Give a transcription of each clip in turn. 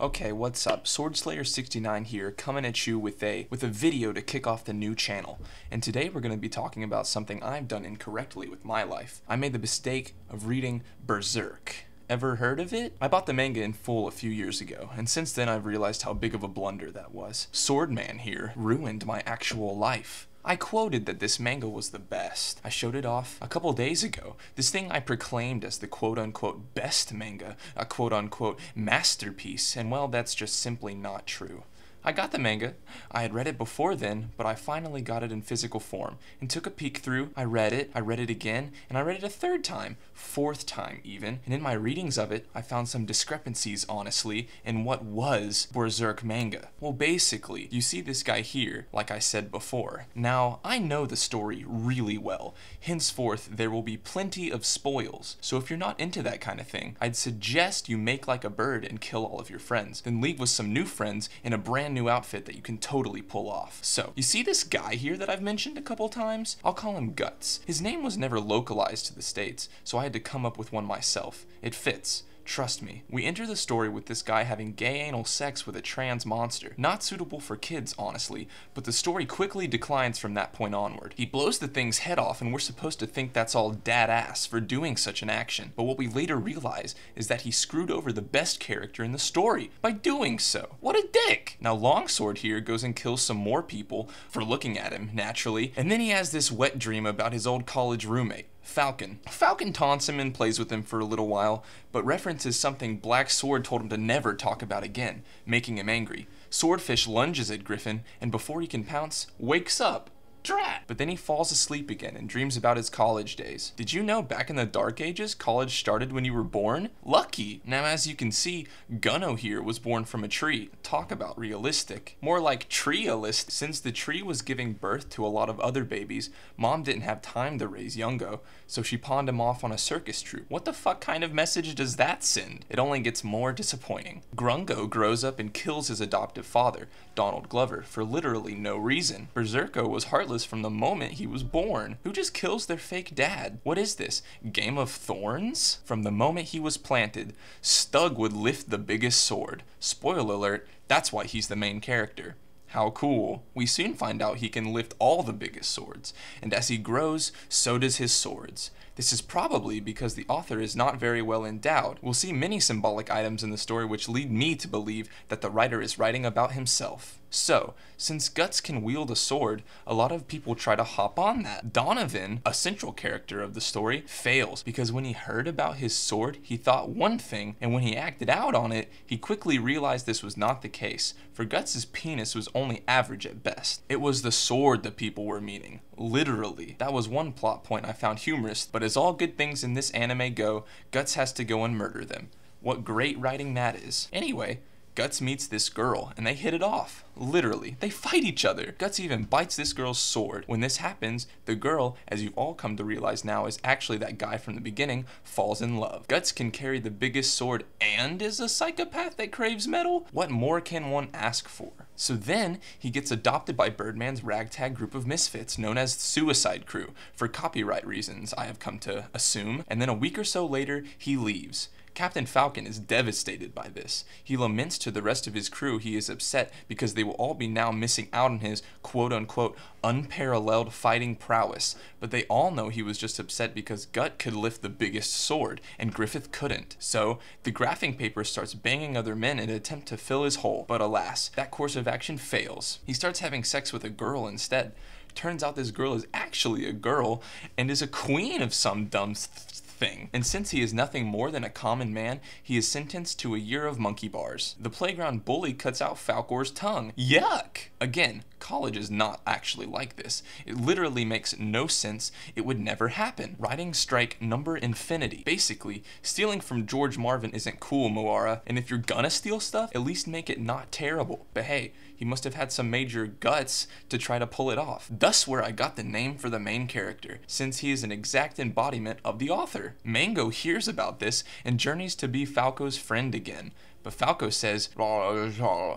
Okay, what's up? SwordSlayer69 here, coming at you with a video to kick off the new channel. And today we're going to be talking about something I've done incorrectly with my life. I made the mistake of reading Berserk. Ever heard of it? I bought the manga in full a few years ago, and since then I've realized how big of a blunder that was. Swordman here ruined my actual life. I quoted that this manga was the best. I showed it off a couple days ago. This thing I proclaimed as the quote-unquote best manga, a quote-unquote masterpiece, and well, that's just simply not true. I got the manga. I had read it before then, but I finally got it in physical form and took a peek through. I read it again, and I read it a third time, fourth time even, and in my readings of it, I found some discrepancies, honestly, in what was Berserk manga. Well, basically, you see this guy here, like I said before. Now, I know the story really well. Henceforth, there will be plenty of spoils, so if you're not into that kind of thing, I'd suggest you make like a bird and kill all of your friends, then leave with some new friends in a brand new outfit that you can totally pull off. So, you see this guy here that I've mentioned a couple times? I'll call him Guts. His name was never localized to the States, so I had to come up with one myself. It fits. Trust me. We enter the story with this guy having gay anal sex with a trans monster. Not suitable for kids, honestly, but the story quickly declines from that point onward. He blows the thing's head off and we're supposed to think that's all dad-ass for doing such an action, but what we later realize is that he screwed over the best character in the story by doing so. What a dick! Now Longsword here goes and kills some more people for looking at him, naturally, and then he has this wet dream about his old college roommate, Falcon. Falcon taunts him and plays with him for a little while, but references something Black Sword told him to never talk about again, making him angry. Swordfish lunges at Griffin, and before he can pounce, wakes up. Drat! But then he falls asleep again and dreams about his college days. Did you know back in the Dark Ages, college started when you were born? Lucky! Now as you can see, Gunno here was born from a tree. Talk about realistic. More like tree-alistic. Since the tree was giving birth to a lot of other babies, Mom didn't have time to raise Youngo, so she pawned him off on a circus troupe. What the fuck kind of message does that send? It only gets more disappointing. Grungo grows up and kills his adoptive father, Donald Glover, for literally no reason. Berserko was heartless from the moment he was born. Who just kills their fake dad? What is this? Game of Thorns? From the moment he was planted, Stug would lift the biggest sword. Spoiler alert, that's why he's the main character. How cool. We soon find out he can lift all the biggest swords, and as he grows, so does his swords. This is probably because the author is not very well endowed. We'll see many symbolic items in the story which lead me to believe that the writer is writing about himself. So, since Guts can wield a sword, a lot of people try to hop on that. Donovan, a central character of the story, fails because when he heard about his sword, he thought one thing, and when he acted out on it, he quickly realized this was not the case, for Guts' penis was only average at best. It was the sword that people were meaning. Literally. That was one plot point I found humorous, but as all good things in this anime go, Guts has to go and murder them. What great writing that is. Anyway, Guts meets this girl, and they hit it off. Literally. They fight each other. Guts even bites this girl's sword. When this happens, the girl, as you've all come to realize now is actually that guy from the beginning, falls in love. Guts can carry the biggest sword and is a psychopath that craves metal? What more can one ask for? So then, he gets adopted by Birdman's ragtag group of misfits known as Suicide Crew, for copyright reasons, I have come to assume, and then a week or so later, he leaves. Captain Falcon is devastated by this. He laments to the rest of his crew he is upset because they will all be now missing out on his quote-unquote unparalleled fighting prowess, but they all know he was just upset because Gut could lift the biggest sword, and Griffith couldn't. So, the graphing paper starts banging other men in an attempt to fill his hole, but alas, that course of action fails. He starts having sex with a girl instead. Turns out this girl is actually a girl, and is a queen of some dumb thing. And since he is nothing more than a common man, he is sentenced to a year of monkey bars. The playground bully cuts out Falcor's tongue. Yuck! Again, college is not actually like this. It literally makes no sense. It would never happen. Writing strike number infinity. Basically, stealing from George Marvin isn't cool, Moara, and if you're gonna steal stuff, at least make it not terrible. But hey, he must have had some major guts to try to pull it off. Thus where I got the name for the main character, since he is an exact embodiment of the author. Mango hears about this and journeys to be Falco's friend again. But Falco says,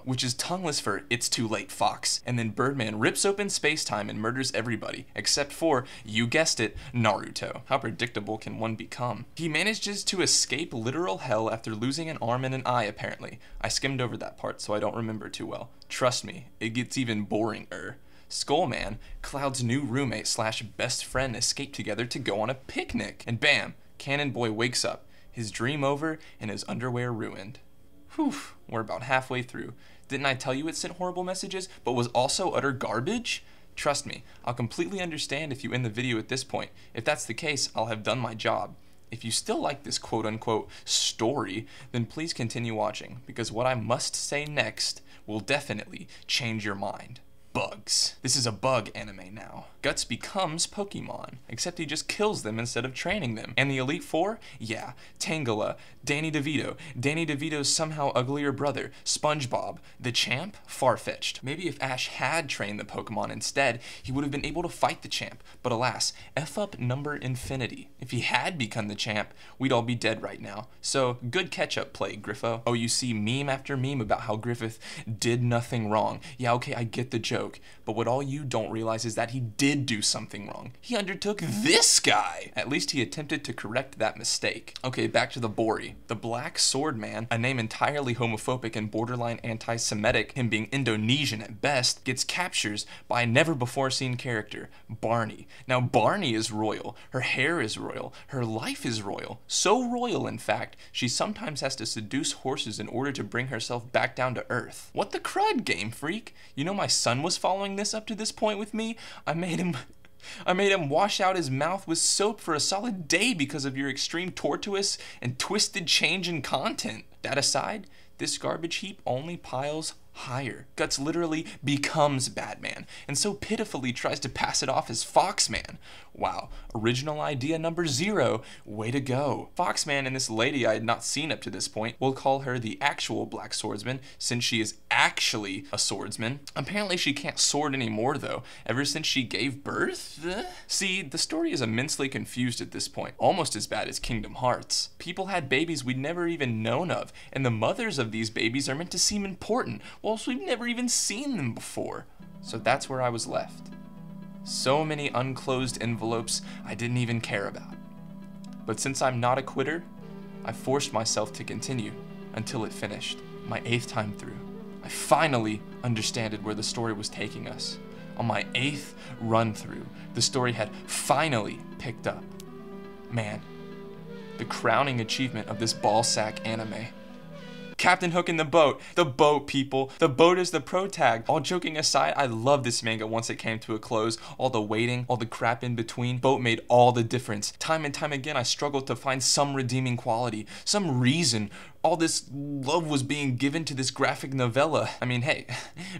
which is tongueless for "it's too late, Fox." And then Birdman rips open space-time and murders everybody, except for, you guessed it, Naruto. How predictable can one become? He manages to escape literal hell after losing an arm and an eye, apparently. I skimmed over that part, so I don't remember too well. Trust me, it gets even boring-er. Skullman, Cloud's new roommate slash best friend, escape together to go on a picnic. And bam, Cannon Boy wakes up, his dream over and his underwear ruined. Whew, we're about halfway through. Didn't I tell you it sent horrible messages, but was also utter garbage? Trust me, I'll completely understand if you end the video at this point. If that's the case, I'll have done my job. If you still like this quote-unquote story, then please continue watching, because what I must say next will definitely change your mind. Bugs. This is a bug anime now. Guts becomes Pokemon, except he just kills them instead of training them. And the Elite Four? Yeah, Tangela, Danny DeVito, Danny DeVito's somehow uglier brother, SpongeBob, the champ? Far-fetched. Maybe if Ash had trained the Pokemon instead, he would have been able to fight the champ. But alas, F up number infinity. If he had become the champ, we'd all be dead right now. So, good catch-up play, Griffo. Oh, you see meme after meme about how Griffith did nothing wrong. Yeah, okay, I get the joke. But what all you don't realize is that he did do something wrong. He undertook this guy! At least he attempted to correct that mistake. Okay, back to the Bori. The Black Sword Man, a name entirely homophobic and borderline anti-Semitic, him being Indonesian at best, gets captured by a never-before-seen character, Barney. Now, Barney is royal. Her hair is royal. Her life is royal. So royal, in fact, she sometimes has to seduce horses in order to bring herself back down to earth. What the crud, Game Freak? You know my son was following this up to this point with me. I made him wash out his mouth with soap for a solid day because of your extreme tortuous and twisted change in content. That aside, this garbage heap only piles higher. Guts literally becomes Batman, and so pitifully tries to pass it off as Foxman. Wow, original idea number 0, way to go. Foxman and this lady I had not seen up to this point, we'll call her the actual Black Swordsman, since she is actually a swordsman. Apparently she can't sword anymore though, ever since she gave birth? See, the story is immensely confused at this point, almost as bad as Kingdom Hearts. People had babies we'd never even known of, and the mothers of these babies are meant to seem important, whilst we've never even seen them before. So that's where I was left. So many unclosed envelopes I didn't even care about. But since I'm not a quitter, I forced myself to continue until it finished. My 8th time through, I finally understood where the story was taking us. On my 8th run through, the story had finally picked up. Man, the crowning achievement of this ballsack anime. Captain Hook in the boat. The boat, people. The boat is the protag. All joking aside, I love this manga once it came to a close. All the waiting, all the crap in between. Boat made all the difference. Time and time again, I struggled to find some redeeming quality, some reason all this love was being given to this graphic novella. I mean, hey,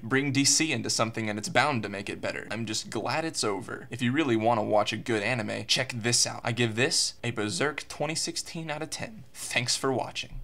bring DC into something and it's bound to make it better. I'm just glad it's over. If you really want to watch a good anime, check this out. I give this a Berserk 2016 out of 10. Thanks for watching.